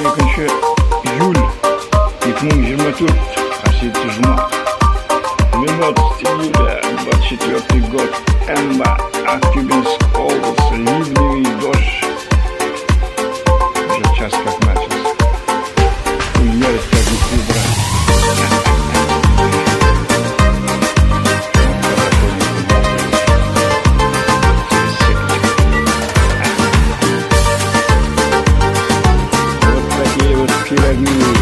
екінші июль 2024 осенний жұма. 12 июля 24 год. Актюбинск область. Ливневый дождь. Уже час как начался. Июльска утро. Вот такие вот пирамиды.